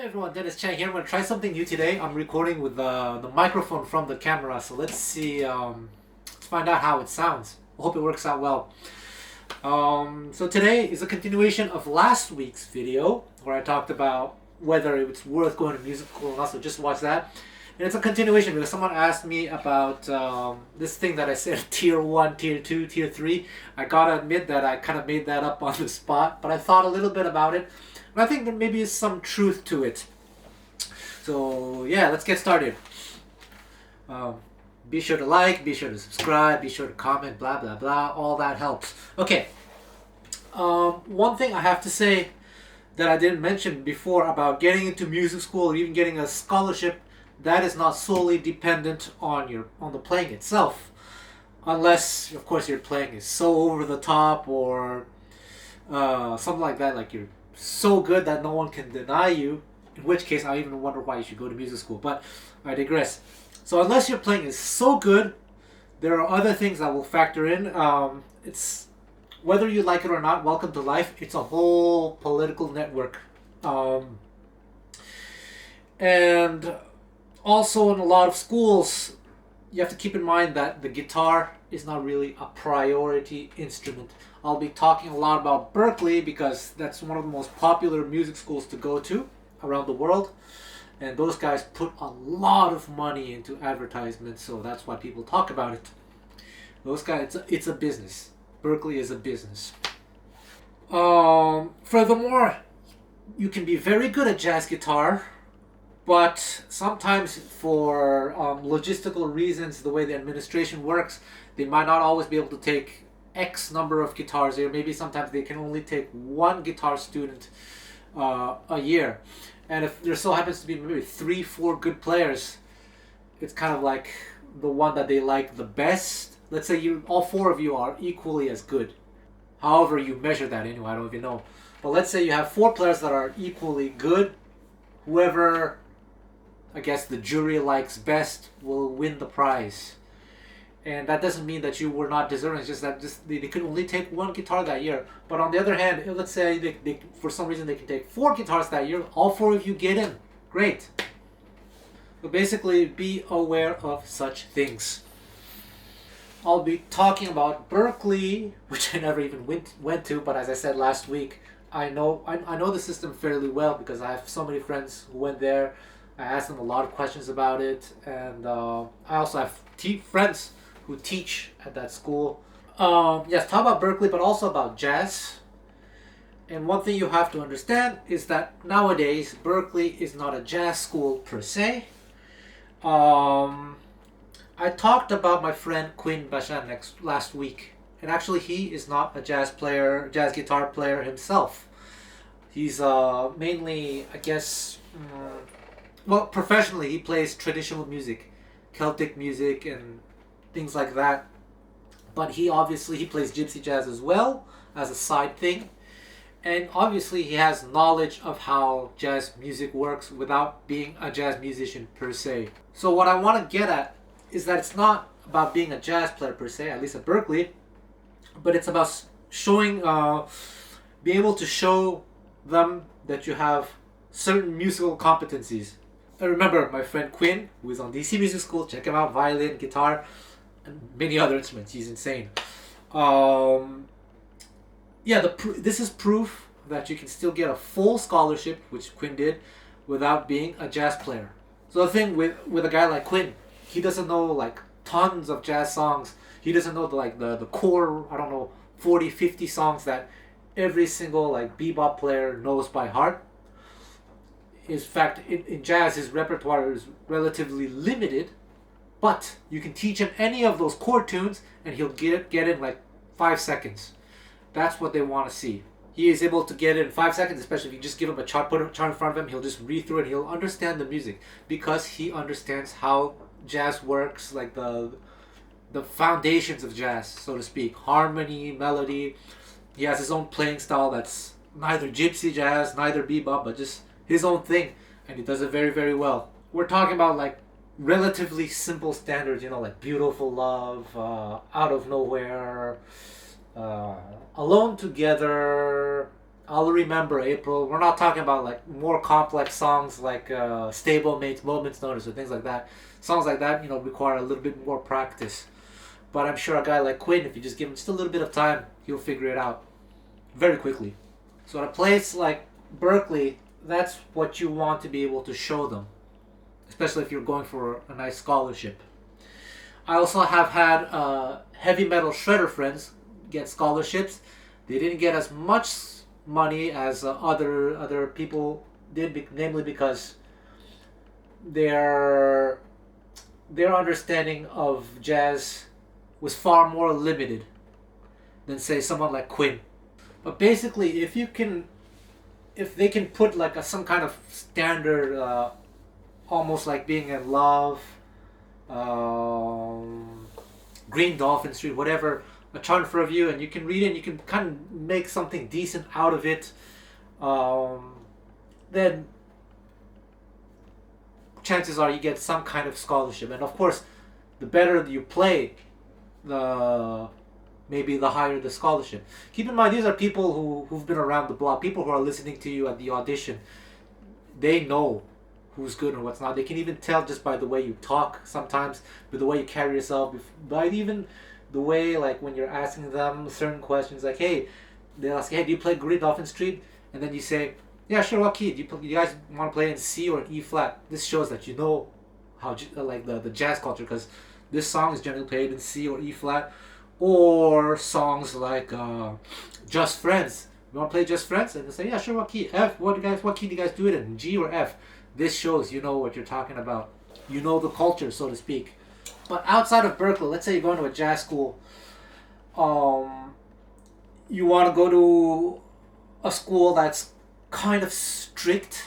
everyone, Dennis Chang here. I'm going to try something new today. I'm recording with the microphone from the camera, so let's see, let's find out how it sounds. I hope it works out well. So today is a continuation of last week's video where I talked about whether it's worth going to music school or not, so just watch that. And it's a continuation because someone asked me about this thing that I said, tier 1, tier 2, tier 3. I gotta admit that I kind of made that up on the spot, but I thought a little bit about it. And I think there maybe is some truth to it. So yeah, let's get started. Be sure to like, be sure to subscribe, be sure to comment, blah blah blah, all that helps. Okay, one thing I have to say that I didn't mention before about getting into music school or even getting a scholarship, that is not solely dependent on the playing itself, unless of course your playing is so over the top or something like that, like you're so good that no one can deny you, in which case I even wonder why you should go to music school, but I digress. So unless your playing is so good, there are other things that will factor in. It's whether you like it or not, welcome to life. It's a whole political network. And also in a lot of schools, you have to keep in mind that the guitar is not really a priority instrument. I'll be talking a lot about Berklee because that's one of the most popular music schools to go to around the world. And those guys put a lot of money into advertisements, so that's why people talk about it. Those guys, it's a business. Berklee is a business. Furthermore, you can be very good at jazz guitar, but sometimes for logistical reasons, the way the administration works, they might not always be able to take X number of guitars, or maybe sometimes they can only take one guitar student a year. And if there still happens to be maybe 3-4 good players, it's kind of like the one that they like the best. Let's say all 4 of you are equally as good. However you measure that anyway, I don't even know. But let's say you have 4 players that are equally good. Whoever, I guess, the jury likes best will win the prize. And that doesn't mean that you were not deserving. It's just that they could only take 1 guitar that year. But on the other hand, let's say they for some reason they can take 4 guitars that year. All 4 of you get in. Great. So basically, be aware of such things. I'll be talking about Berklee, which I never even went to. But as I said last week, I know the system fairly well because I have so many friends who went there. I asked them a lot of questions about it, and I also have friends who teach at that school. Yes, talk about Berklee, but also about jazz. And one thing you have to understand is that nowadays Berklee is not a jazz school per se. I talked about my friend Quinn Bashan last week, and actually he is not a jazz guitar player himself. He's mainly, I guess, well, professionally he plays traditional music, Celtic music and things like that. But he plays gypsy jazz as well as a side thing. And obviously he has knowledge of how jazz music works without being a jazz musician per se. So what I want to get at is that it's not about being a jazz player per se, at least at Berklee, but it's about showing, being able to show them that you have certain musical competencies. And remember, my friend Quinn, who is on DC Music School, check him out, violin, guitar, and many other instruments. He's insane. This is proof that you can still get a full scholarship, which Quinn did, without being a jazz player. So the thing with a guy like Quinn, he doesn't know like tons of jazz songs. He doesn't know the core, 40, 50 songs that every single like bebop player knows by heart. In fact, in jazz, his repertoire is relatively limited, but you can teach him any of those chord tunes and he'll get in like 5 seconds. That's what they want to see. He is able to get it in 5 seconds, especially if you just give him a chart, put a chart in front of him, he'll just read through it, he'll understand the music because he understands how jazz works, like the foundations of jazz, so to speak, harmony, melody. He has his own playing style that's neither gypsy jazz, neither bebop, but just his own thing, and he does it very, very well. We're talking about like relatively simple standards, like Beautiful Love, Out of Nowhere, Alone Together, I'll remember April. We're not talking about like more complex songs like Stable Mates, Moments Notice, or things like that. Songs like that, require a little bit more practice. But I'm sure a guy like Quinn, if you just give him just a little bit of time, he'll figure it out very quickly. So at a place like Berkeley, that's what you want to be able to show them, especially if you're going for a nice scholarship. I also have had heavy metal shredder friends get scholarships. They didn't get as much money as other people did, namely because their understanding of jazz was far more limited than say someone like Quinn. But basically, if they can put like some kind of standard, almost like being in love, Green Dolphin Street, whatever, a chart for review, and you can read it and you can kind of make something decent out of it, then chances are you get some kind of scholarship. And of course, the better you play, maybe the higher the scholarship. Keep in mind, these are people who've been around the block, people who are listening to you at the audition. They know who's good and what's not. They can even tell just by the way you talk sometimes, by the way you carry yourself, by even the way, like when you're asking them certain questions, like, hey, they'll ask, hey, do you play Green Dolphin Street? And then you say, yeah, sure, what key? Do you guys want to play in C or E flat? This shows that you know how, like the jazz culture, because this song is generally played in C or E flat, or songs like Just Friends. You want to play Just Friends? And they say, yeah, sure, what key? F. What key do you guys do it in? G or F? This shows you know what you're talking about. You know the culture, so to speak. But outside of Berkeley, let's say you're going to a jazz school. You want to go to a school that's kind of strict.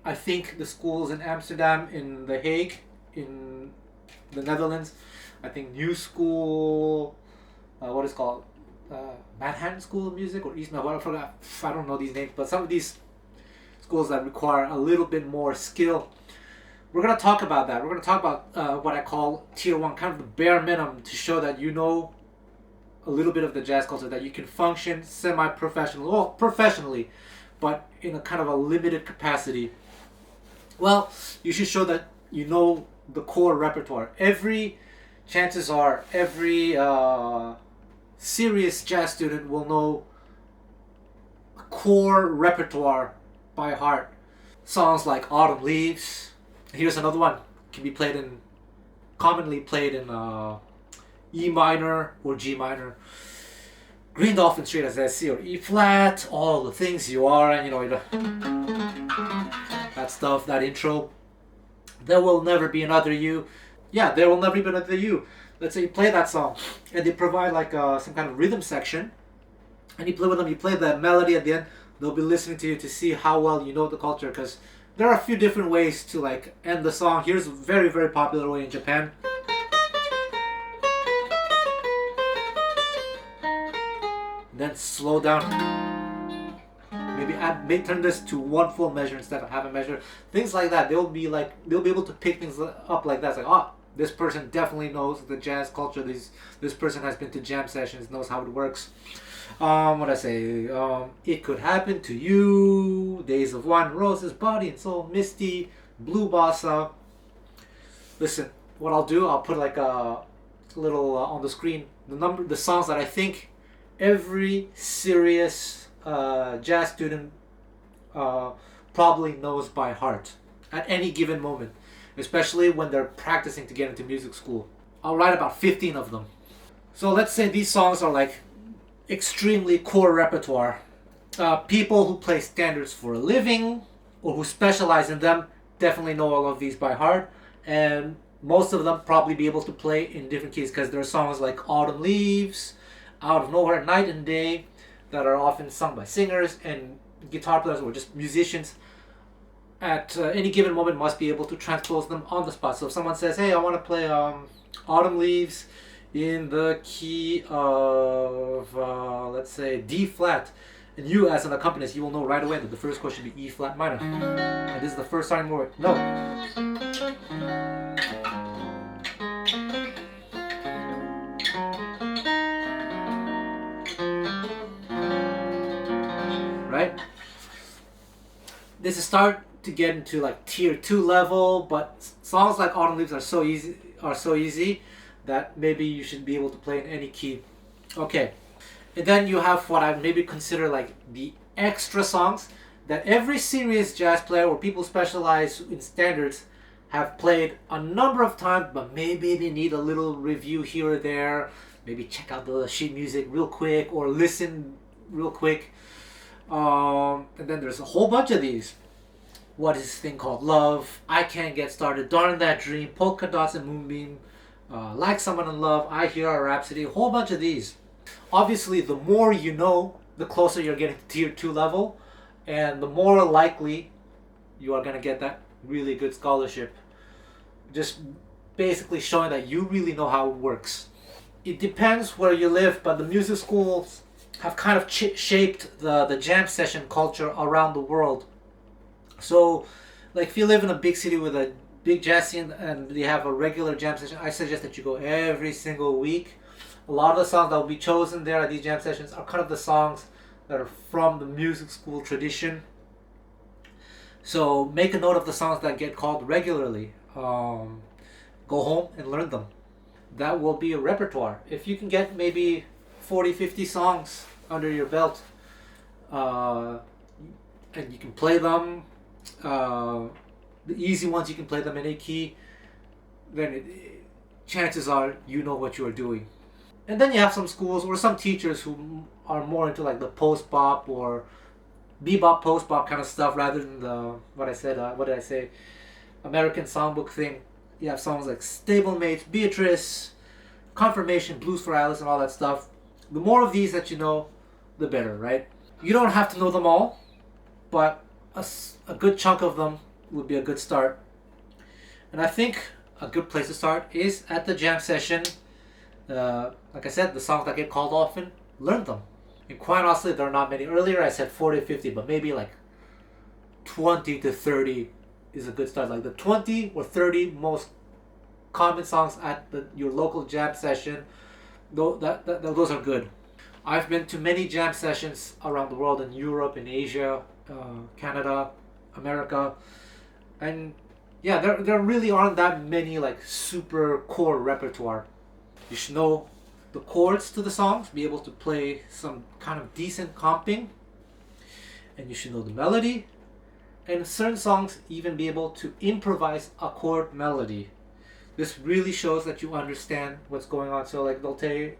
I think the schools in Amsterdam, in The Hague, in the Netherlands. I think New School, what is it called? Manhattan School of Music or East Melbourne. I forgot. I don't know these names, but some of these schools that require a little bit more skill. We're going to talk about that. We're going to talk about what I call tier 1, kind of the bare minimum to show that you know a little bit of the jazz culture, that you can function semi-professionally, well, professionally, but in a kind of a limited capacity. Well, you should show that you know the core repertoire. Chances are, every serious jazz student will know core repertoire by heart. Songs like Autumn Leaves. Here's another one. Can be commonly played in E minor or G minor. Green Dolphin Street as C or E flat. All the things you are, and that stuff, that intro. There will never be another you. Yeah, there will never be another you. Let's say you play that song, and they provide like some kind of rhythm section, and you play with them. You play the melody at the end. They'll be listening to you to see how well you know the culture, because there are a few different ways to like end the song. Here's a very, very popular way in Japan. Then slow down. Maybe turn this to one full measure instead of half a measure. Things like that. They'll be able to pick things up like that. It's like, oh, this person definitely knows the jazz culture. This person has been to jam sessions, knows how it works. What I say? It Could Happen to You, Days of Wine and Roses, Body and Soul, Misty, Blue Bossa. Listen, what I'll do, I'll put like a little on the screen the songs that I think every serious jazz student probably knows by heart at any given moment, especially when they're practicing to get into music school. I'll write about 15 of them. So let's say these songs are like extremely core repertoire. People who play standards for a living or who specialize in them definitely know all of these by heart, and most of them probably be able to play in different keys, because there are songs like Autumn Leaves, Out of Nowhere, Night and Day, that are often sung by singers and guitar players or just musicians at any given moment must be able to transpose them on the spot. So if someone says, hey, I want to play Autumn Leaves in the key of, let's say, D flat, and you as an accompanist, you will know right away that the first chord should be E flat minor. And this is the first starting word. No. Right? it's a start to get into like tier 2 level, but songs like Autumn Leaves are so easy that maybe you should be able to play in any key. Okay. And then you have what I maybe consider like the extra songs that every serious jazz player or people specialize in standards have played a number of times, but maybe they need a little review here or there. Maybe check out the sheet music real quick or listen real quick. And then there's a whole bunch of these. What is this thing called Love? I Can't Get Started. Darn That Dream. Polka Dots and Moonbeam. Like Someone in Love. I Hear a Rhapsody. A whole bunch of these. Obviously, the more you know, the closer you're getting to tier 2 level, and the more likely you are going to get that really good scholarship. Just basically showing that you really know how it works. It depends where you live, but the music schools have kind of shaped the jam session culture around the world. So, like if you live in a big city with a big jazz scene and they have a regular jam session, I suggest that you go every single week. A lot of the songs that will be chosen there at these jam sessions are kind of the songs that are from the music school tradition. So make a note of the songs that get called regularly. Go home and learn them. That will be a repertoire. If you can get maybe 40-50 songs under your belt, and you can play them, the easy ones you can play them in a key, then chances are you know what you are doing. And then you have some schools or some teachers who are more into like the post-bop or bebop post-bop kind of stuff rather than the, what did I say, American songbook thing. You have songs like Stablemates, Beatrice, Confirmation, Blues for Alice, and all that stuff. The more of these that you know, the better, right? You don't have to know them all, but a good chunk of them would be a good start. And I think a good place to start is at the jam session. Like I said, the songs that get called often, learn them. And quite honestly, there are not many. Earlier I said 40-50, but maybe like 20-30 is a good start. Like the 20 or 30 most common songs at your local jam session, those are good. I've been to many jam sessions around the world, in Europe, in Asia, Canada, America, and yeah, there really aren't that many like super core repertoire. You should know the chords to the songs, be able to play some kind of decent comping, and you should know the melody, and certain songs even be able to improvise a chord melody. This really shows that you understand what's going on. So like they'll say,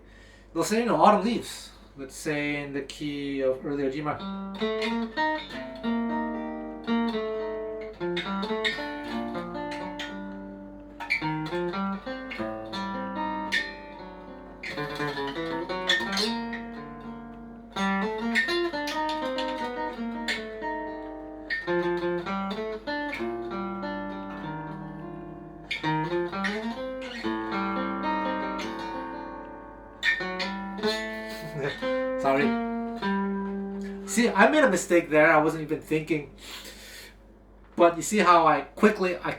you know, Autumn Leaves, let's say in the key of earlier G minor. Sorry. See, I made a mistake there. I wasn't even thinking. But you see how I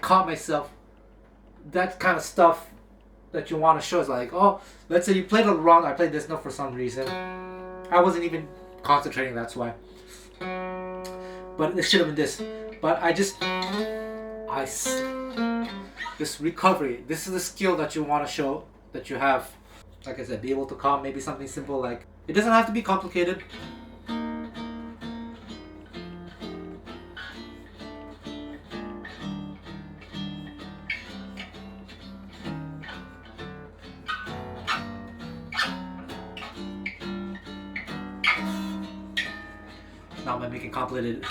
caught myself. That kind of stuff that you want to show is like, oh, let's say you played it wrong. I played this note for some reason. I wasn't even concentrating, that's why. But it should have been this. But this recovery, this is the skill that you want to show that you have. Like I said, be able to calm, maybe something simple like, it doesn't have to be complicated. Now I'm making complicated.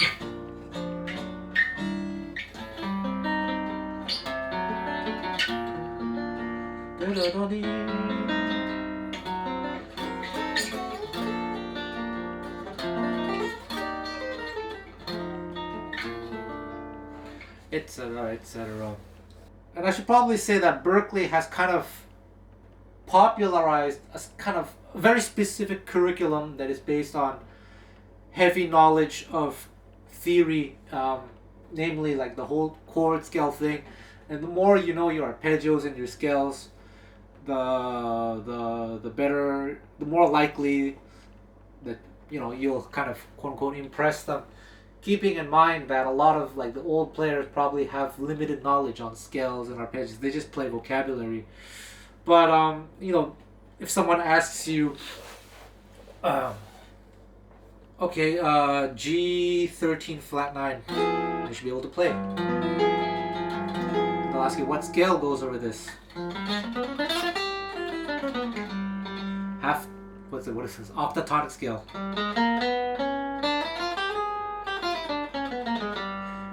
Etc., etc. And I should probably say that Berkeley has kind of popularized a kind of very specific curriculum that is based on heavy knowledge of theory, namely like the whole chord scale thing. And the more you know your arpeggios and your scales, the better, the more likely that, you know, you'll kind of quote unquote impress them keeping in mind that a lot of like the old players probably have limited knowledge on scales and arpeggios. They just play vocabulary. But if someone asks you, um, okay, G13 flat 9, you should be able to play. They'll ask you what scale goes over this. What is this? Octatonic scale.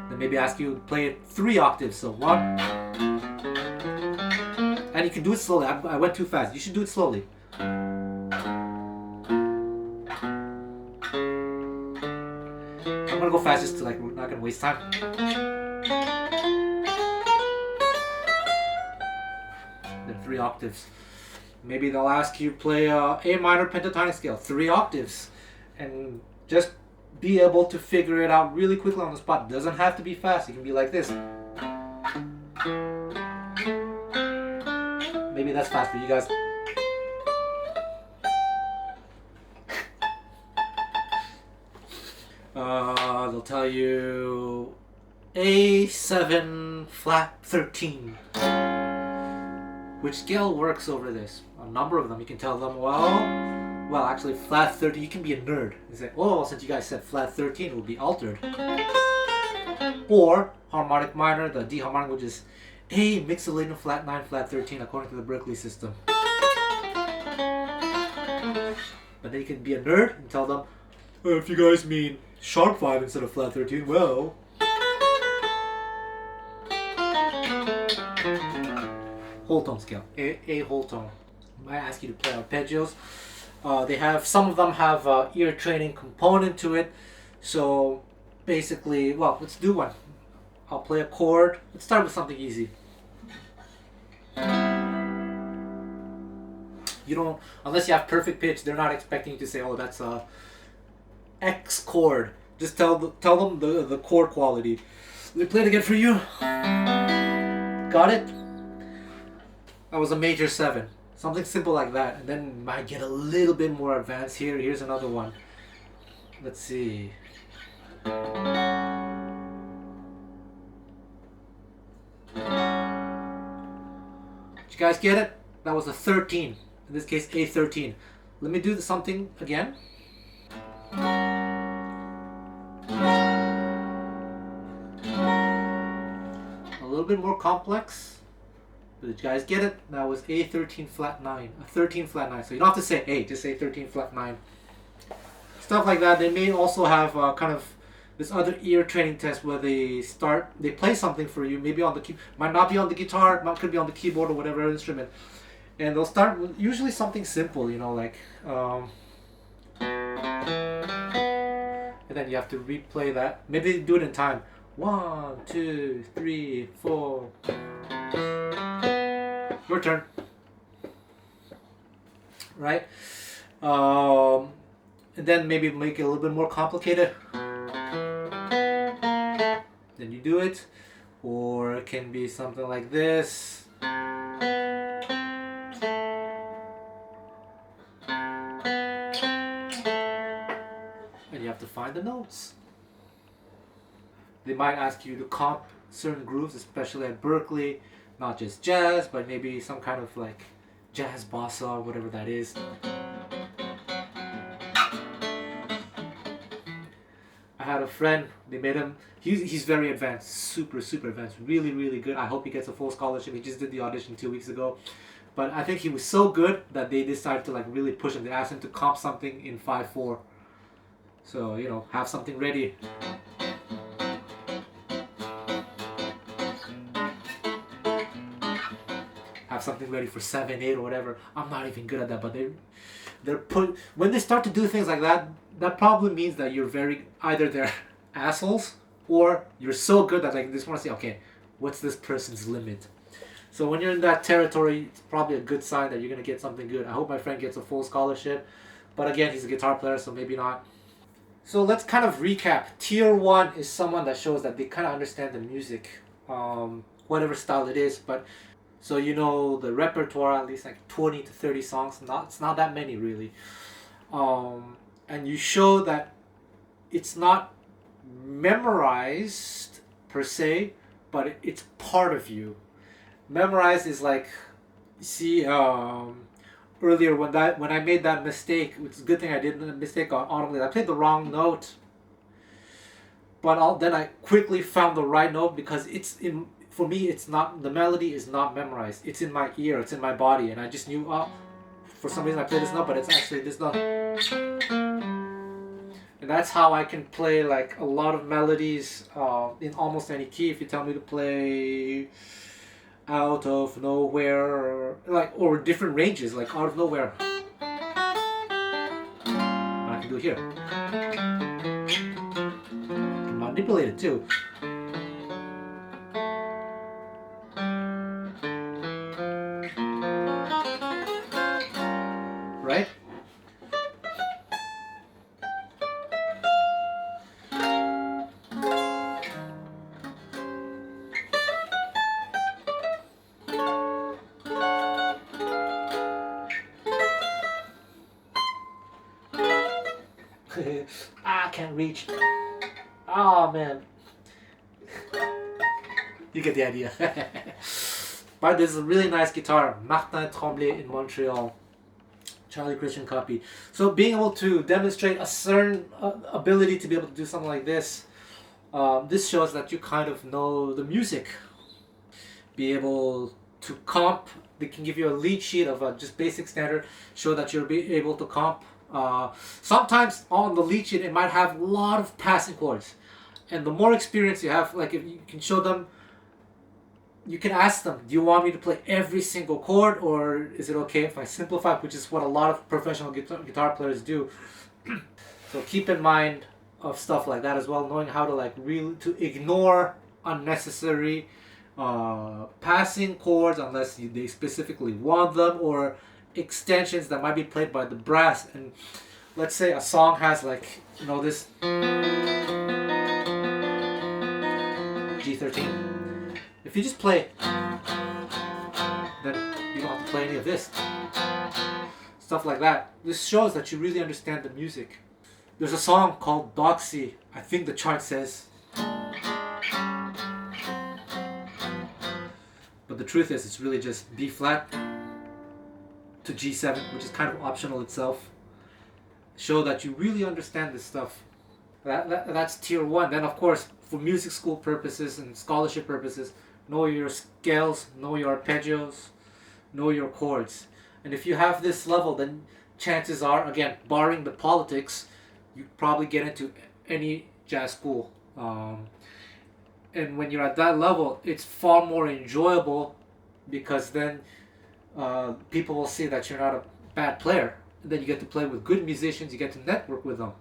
Then maybe ask you to play it 3 octaves. So 1. And you can do it slowly. I went too fast. You should do it slowly. I'm gonna go fast just to like we're not gonna waste time. Then 3 octaves. Maybe they'll ask you play A minor pentatonic scale, 3 octaves, and just be able to figure it out really quickly on the spot. It doesn't have to be fast. It can be like this. Maybe that's fast for you guys. They'll tell you A7 flat 13. Which scale works over this? A number of them. You can tell them, well, actually, flat 13. You can be a nerd and say, oh, since you guys said flat 13, it will be altered. Or harmonic minor, the D harmonic, which is A mixolydian flat 9, flat 13, according to the Berkeley system. But then you can be a nerd and tell them, if you guys mean sharp 5 instead of flat 13, well. Whole tone scale, A whole tone. I might ask you to play arpeggios. Some of them have ear training component to it. So basically, well, let's do one. I'll play a chord. Let's start with something easy. You don't, unless you have perfect pitch, they're not expecting you to say, oh, that's a X chord. Just tell them the chord quality. Let me play it again for you. Got it? That was a major 7. Something simple like that. And then you might get a little bit more advanced here. Here's another one. Let's see. Did you guys get it? That was a 13. In this case, A13. Let me do something again. A little bit more complex. Did you guys get it? That was A13 flat 9. A 13 flat 9. So you don't have to say A, just say 13 flat 9. Stuff like that. They may also have kind of this other ear training test where they play something for you, maybe on the might not be on the guitar, could be on the keyboard or whatever instrument. And they'll start with usually something simple, like and then you have to replay that. Maybe do it in time. 1, 2, 3, 4. Your turn. Right? And then maybe make it a little bit more complicated. Then you do it. Or it can be something like this. And you have to find the notes. They might ask you to comp certain grooves, especially at Berkeley. Not just jazz, but maybe some kind of like jazz bossa or whatever that is. I had a friend, they made him, he's very advanced, super advanced, really good. I hope he gets a full scholarship. He just did the audition 2 weeks ago. But I think he was so good that they decided to like really push him. They asked him to comp something in 5/4. So, have something ready. Have something ready for 7/8 or whatever. I'm not even good at that, but when they start to do things like that, that probably means that you're either they're assholes or you're so good that like they just want to say, okay, what's this person's limit? So when you're in that territory, it's probably a good sign that you're gonna get something good. I hope my friend gets a full scholarship, but again, he's a guitar player, so maybe not. So let's kind of recap. Tier 1 is someone that shows that they kind of understand the music, whatever style it is, but so the repertoire, at least like 20 to 30 songs. It's not that many really. And you show that it's not memorized per se, but it's part of you. Memorized is like, see, earlier when I made that mistake, it's a good thing I did a mistake on audibly. I played the wrong note, but then I quickly found the right note because it's in. For me, it's not, the melody is not memorized. It's in my ear. It's in my body, and I just knew. Oh, for some reason I played this note, but it's actually this note. And that's how I can play like a lot of melodies in almost any key. If you tell me to play out of nowhere, or different ranges, like out of nowhere, I can do it here. I can manipulate it too. Right? I can't reach. Oh man. You get the idea. But this is a really nice guitar. Martin Tremblay in Montreal. Charlie Christian copy. So being able to demonstrate a certain ability to be able to do something like this, this shows that you kind of know the music. Be able to comp. They can give you a lead sheet of just basic standard, show that you'll be able to comp. Sometimes on the lead sheet it might have a lot of passing chords, and the more experience you have, like if you can show them, you can ask them, do you want me to play every single chord, or is it okay if I simplify, which is what a lot of professional guitar players do. So keep in mind of stuff like that as well, knowing how to to ignore unnecessary passing chords unless they specifically want them, or extensions that might be played by the brass. And let's say a song has this G13. If you just play, then you don't have to play any of this. Stuff like that. This shows that you really understand the music. There's a song called Doxy. I think the chart says. But the truth is, it's really just B flat to G7, which is kind of optional itself. Show that you really understand this stuff. That's tier 1. Then of course, for music school purposes and scholarship purposes, know your scales, know your arpeggios, know your chords. And if you have this level, then chances are, again, barring the politics, you probably get into any jazz school. And when you're at that level, it's far more enjoyable, because then people will see that you're not a bad player. And then you get to play with good musicians, you get to network with them.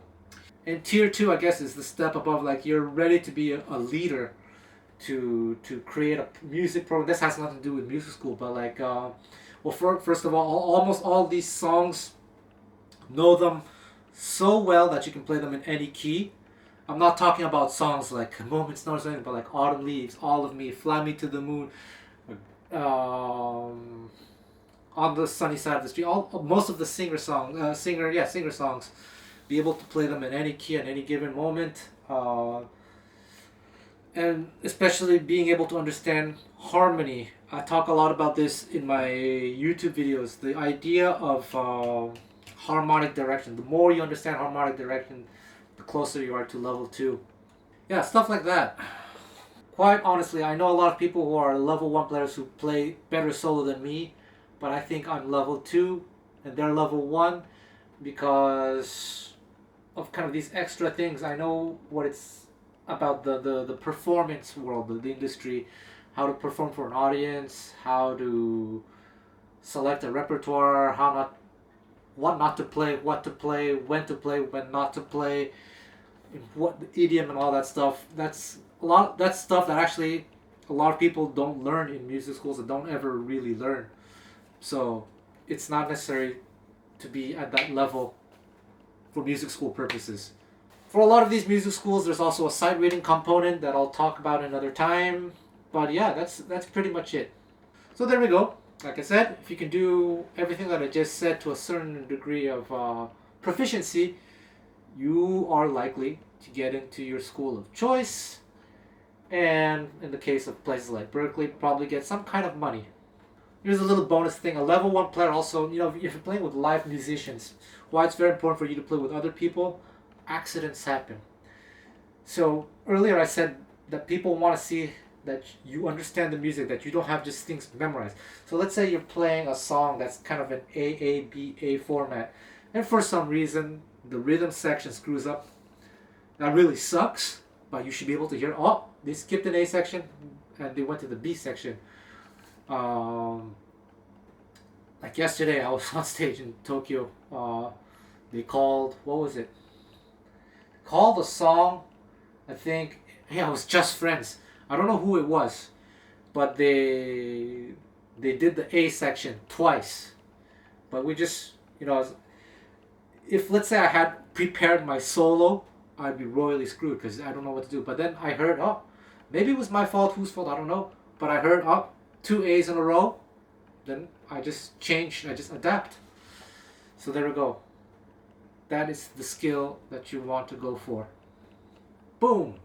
And tier 2, I guess, is the step above, you're ready to be a leader, to create a music program. This has nothing to do with music school, but first of all, almost all these songs, know them so well that you can play them in any key. I'm not talking about songs like Moments Notice, but like Autumn Leaves, All of Me, Fly Me to the Moon, On the Sunny Side of the Street. Most of the singer songs. Be able to play them in any key at any given moment. And especially being able to understand harmony. I talk a lot about this in my YouTube videos. The idea of harmonic direction. The more you understand harmonic direction, the closer you are to level 2. Yeah, stuff like that. Quite honestly, I know a lot of people who are level 1 players who play better solo than me, but I think I'm level 2 and they're level 1 because of kind of these extra things. I know what it's about, the performance world, the industry, how to perform for an audience, how to select a repertoire, what not to play, what to play, when not to play, what the idiom and all that stuff. That's stuff that actually a lot of people don't learn in music schools and don't ever really learn. So it's not necessary to be at that level for music school purposes. For a lot of these music schools, there's also a sight reading component that I'll talk about another time. But yeah, that's pretty much it. So there we go. Like I said, if you can do everything that I just said to a certain degree of proficiency, you are likely to get into your school of choice, and in the case of places like Berkeley, probably get some kind of money. Here's a little bonus thing. A level 1 player also, if you're playing with live musicians, why it's very important for you to play with other people, accidents happen. So earlier I said that people want to see that you understand the music, that you don't have just things memorized. So let's say you're playing a song that's kind of an AABA format, and for some reason the rhythm section screws up. That really sucks, but you should be able to hear, oh, they skipped an A section and they went to the B section. Like yesterday, I was on stage in Tokyo. They called, what was it? Called a song, I think, yeah, it was Just Friends. I don't know who it was, but they did the A section twice. But we just, if let's say I had prepared my solo, I'd be royally screwed because I don't know what to do. But then I heard, oh, maybe it was my fault, whose fault, I don't know. But I heard, oh, 2 A's in a row. Then I just change, I just adapt. So there we go. That is the skill that you want to go for. Boom!